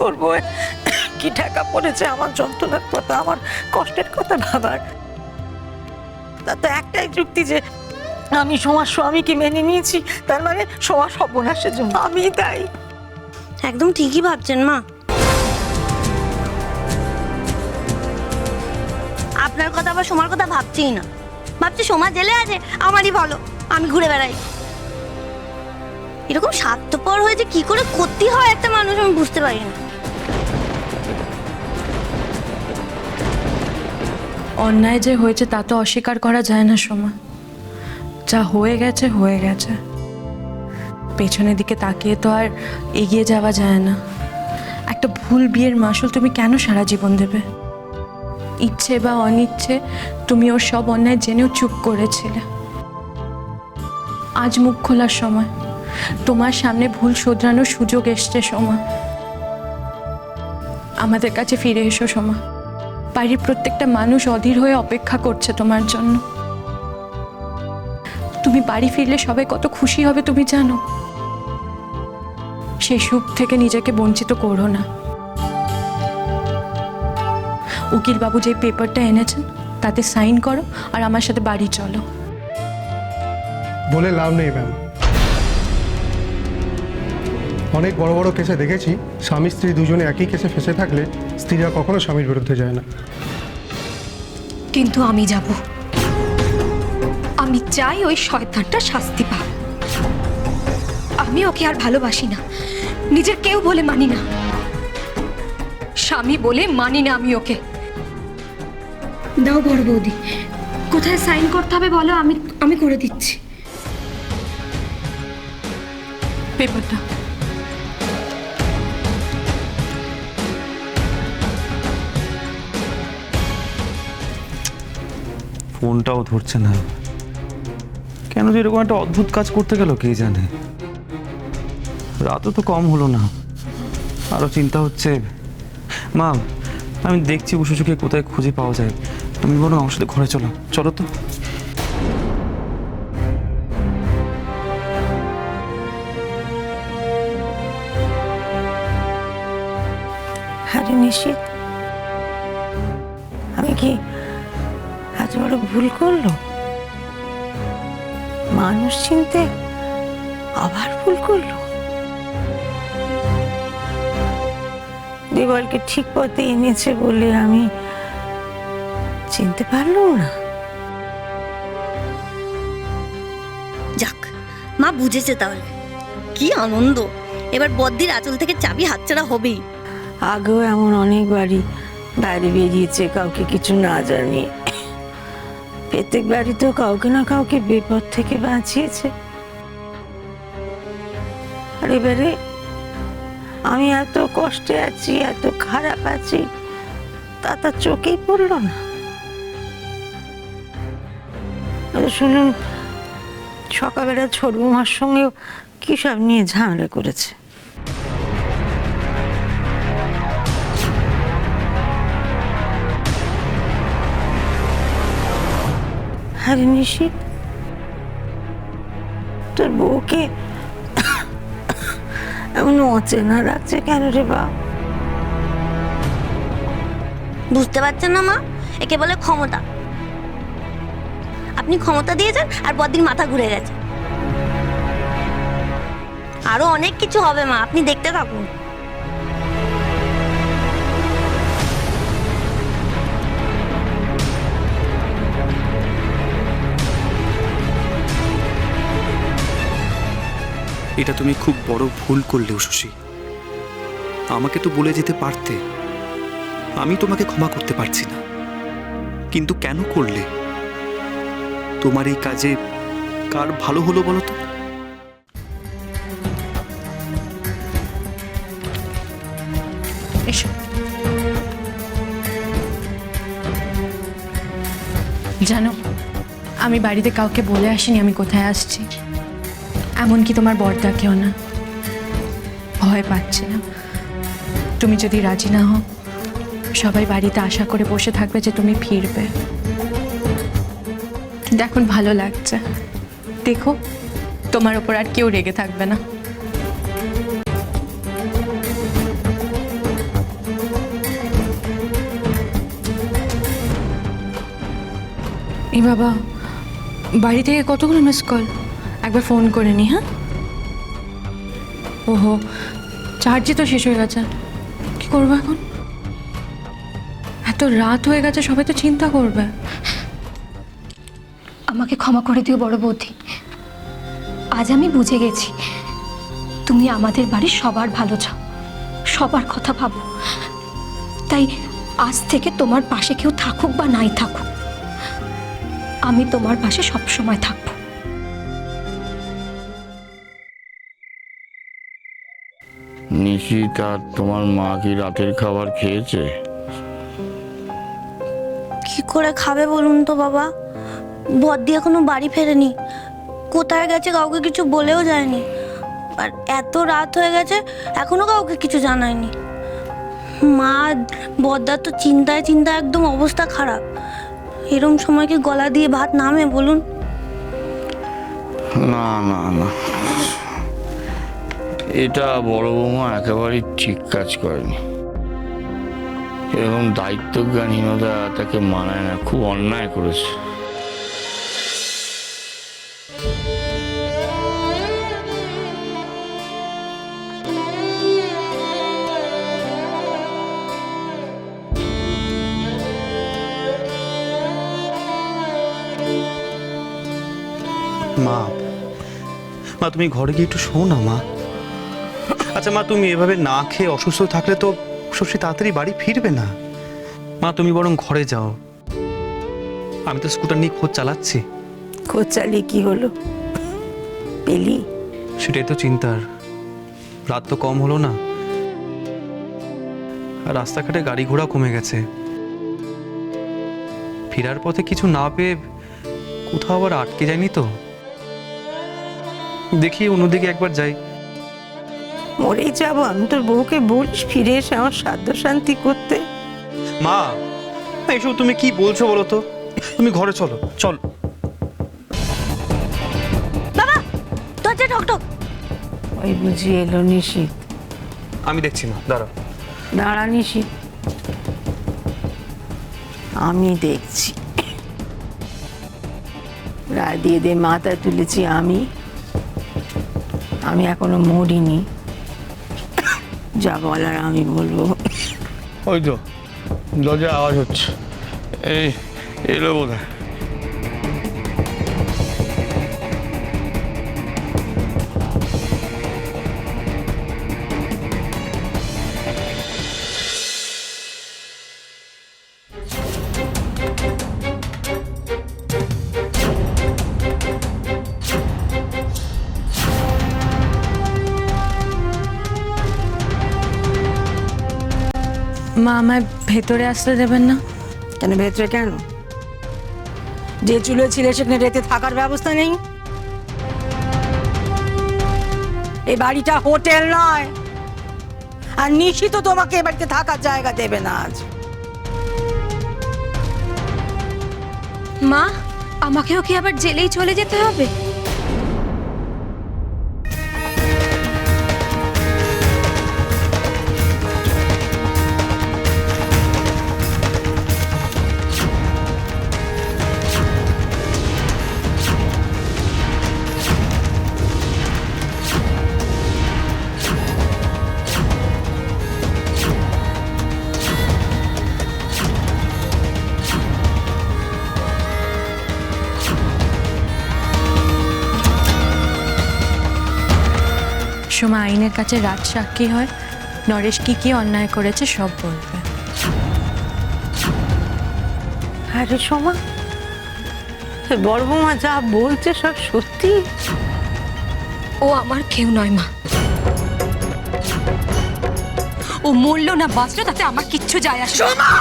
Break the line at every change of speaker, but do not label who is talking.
করবো, কি ঠেকা পড়েছে আমার যন্ত্রণার কথা, আমার কষ্টের কথা ভাবার। তা তো একটাই যুক্তি যে আমি সোমার স্বামীকে মেনে নিয়েছি, তার মানে সোমার সর্বনাশের জন্য আমি দায়ী।
একদম ঠিকই ভাবছেন মা। আপনার কথা আবার সোমার কথা ভাবছিই না, ভাবছি সোমা জেলে আছে, আমারই ভালো, আমি ঘুরে বেড়াই। এরকম স্বার্থপর হয়ে যে কি করে করতে হয় একটা মানুষ আমি বুঝতে পারি না।
অন্যায় যে হয়েছে তা তো অস্বীকার করা যায় না সোমা। যা হয়ে গেছে হয়ে গেছে, পেছনের দিকে তাকিয়ে তো আর এগিয়ে যাওয়া যায় না। একটা ভুল বিয়ের মাসুল তুমি কেন সারা জীবন দেবে? ইচ্ছে বা অনিচ্ছে তুমি ওর সব অন্যায় জেনেও চুপ করেছিলে। আজ মুখ খোলার সময়, তোমার সামনে ভুল শোধরানোর সুযোগ এসছে সোমা। আমাদের কাছে ফিরে এসো সোমা। বাড়ির প্রত্যেকটা মানুষ অধীর হয়ে অপেক্ষা করছে তোমার জন্য। তুমি বাড়ি ফিরলে সবাই কত খুশি হবে তুমি জানো। সেই সুখ থেকে নিজেকে বঞ্চিত করো না। উকিল বাবু যে পেপারটা এনেছেন তাতে সাইন করো আর আমার সাথে বাড়ি চলো।
বলে লাভ নেই ম্যাম, অনেক বড় বড় কেসে দেখেছি স্বামী স্ত্রী দুজনে একই কেসে ফেসে থাকলে স্ত্রীরা কখনো স্বামীর বিরুদ্ধে যায় না।
কিন্তু আমি যাব, আমি চাই ওই শয়তানটা শাস্তি পাক। আমি ওকে আর ভালোবাসি না, নিজের কেউ বলে মানি না, স্বামী বলে মানি না আমি ওকে। দাও বড় বৌদি, কোথায় সাইন করতে হবে বলো, আমি করে দিচ্ছি।
পেপারটা
ফোনটাও ধরছে না, কেন যে এরকম একটা অদ্ভুত কাজ করতে গেল কে জানে। রাতও তো কম হলো না, আরো চিন্তা হচ্ছে। মা, আমি দেখছি উষুচুকে কোথায় খুঁজে পাওয়া যায়, তুমি বরং আমার সাথে ঘরে চলো। চলো তো।
আরে নিশিত, আমি কি এত বড় ভুল করলো? মানুষ চিনতে আবার ভুল করলো? দেওয়ালকে ঠিক পথে এনেছে বলে আমি চিনতে পারলাম না।
যাক, মা বুঝেছে তাহলে। কি আনন্দ, এবার বদ্দির আঁচল থেকে চাবি হাতছাড়া হবেই।
আগেও এমন অনেকবারই বাইরে বেরিয়েছে কাউকে কিছু না জানিয়ে, প্রত্যেক বাড়িতেও কাউকে না কাউকে বিপদ থেকে বাঁচিয়েছে। আর এবারে আমি এত কষ্টে আছি, এত খারাপ আছি, তা তার চোখেই পড়লো না। শুনুন, সকালবেলা ছোট বৌমার সঙ্গেও কি সব নিয়ে ঝামেলা করেছে। আরে নিশিত, তোর বউকে এমন অচেনা লাগছে কেন রে বা?
বুঝতে পারছেন না মা, একে বলে ক্ষমতা। আপনি ক্ষমতা দিয়েছেন আর বদ্দির মাথা ঘুরে গেছে। আরো অনেক কিছু হবে মা, আপনি দেখতে থাকুন।
এটা তুমি খুব বড় ভুল করলে উষসী। আমাকে তো বলে যেতে পারতে, আমি তোমাকে ক্ষমা করতে পারছি না। কিন্তু কেন করলে? তোমার এই কাজে কার ভালো হলো বলো তো?
এসো। জানো, আমি বাড়িতে কাউকে বলে আসিনি আমি কোথায় আসছি, এমনকি তোমার বরদাকেও না। ভয় পাচ্ছি না, তুমি যদি রাজি না হও সবাই বাড়িতে আশা করে বসে থাকবে যে তুমি ফিরবে। কিন্তু এখন ভালো লাগছে, দেখো তোমার ওপর আর কেউ রেগে থাকবে না। বাবা, বাড়ি থেকে কতগুলো মিস কল, একবার ফোন করে নি। হ্যাঁ, ওহো, চার্জই তো শেষ হয়ে গেছে, কি করবো এখন? এত রাত হয়ে গেছে, সবাই তো চিন্তা করবে।
আমাকে ক্ষমা করে দিও বড় বৌদি। আজ আমি বুঝে গেছি তুমি আমাদের বাড়ির সবার ভালো চাও, সবার কথা ভাবো। তাই আজ থেকে তোমার পাশে কেউ থাকুক বা নাই থাকুক, আমি তোমার পাশে সবসময় থাকবো।
নিশিত আর তোমার মা কি রাতের খাবার খেয়েছে?
কি করে খাবে বলুন তো বাবা? বদ্দি এখনো বাড়ি ফেরেনি, কোথায় গেছে কাউকে কিছু বলেও যায়নি। আর এত রাত হয়ে গেছে এখনো কাউকে কিছু জানায়নি। মা বদ্দার তো চিন্তায় চিন্তায় একদম অবস্থা খারাপ। এরম সময় কি গলা দিয়ে ভাত নামে বলুন?
না না না, এটা বড় বৌমা একেবারেই ঠিক কাজ করেনি। এরকম দায়িত্বজ্ঞানহীনতা তাকে মানায় না, খুব অন্যায় করেছে।
মা, মা তুমি ঘরে গিয়ে একটু শো না মা। আচ্ছা মা, তুমি এভাবে না খেয়ে অসুস্থ থাকলে তো শশী তাড়াতাড়ি বাড়ি ফিরবে না। মা তুমি বরং ঘরে যাও, আমি তো স্কুটার নিয়ে খোঁজ চালাচ্ছি।
খোঁজ চালিয়ে কি হলো, পেলি?
সেটাই তো চিন্তার, রাত তো কম হলো না, আর রাস্তাঘাটে গাড়ি ঘোড়া কমে গেছে। ফেরার পথে কিছু না পেয়ে কোথাও আবার আটকে যায়নি তো? দেখি অন্যদিকে একবার যাই।
মরেই যাবো আমি, তোর বউকে বলিস ফিরে এসে আমার সাধ্য শান্তি করতে।
মা, এইসব তুমি কি বলছো বলো তো? তুমি ঘরে চলো, চল।
বাবা দরজা ঠকঠক।
ওই বুঝি এলো নিশিত।
আমি দেখছি মা, দাঁড়াও।
দাঁড়া নিশিত, আমি দেখছি। রায় দিয়ে দিয়ে মাথায় তুলেছি আমি এখনো মরিনি। যা বলার আমি বলবো।
ওই তো দরজার আওয়াজ হচ্ছে, এই এলো বোধ হয়।
মা, আমায় ভেতরে আসতে দেবেন না?
কেন ভেতরে কেন? যে চুলো ছিল সেখানে রেতে থাকার ব্যবস্থা নেই? এই বাড়িটা হোটেল নয়, আর নিশি তো তোমাকে এ বাড়িতে থাকার জায়গা দেবে না আজ।
মা, আমাকেও কি আবার জেলেই চলে যেতে হবে?
সোমা আইনের কাছে রাত সাক্ষী হয়, নরেশ কি কি অন্যায় করেছে সব বলবে।
আরে সোমা, বড় বৌমা যা বলছে সব সত্যি?
ও আমার কেউ নয় মা। ও মরলো না বাঁচলো তাতে আমার কিচ্ছু যায় আসে না।
সোমা!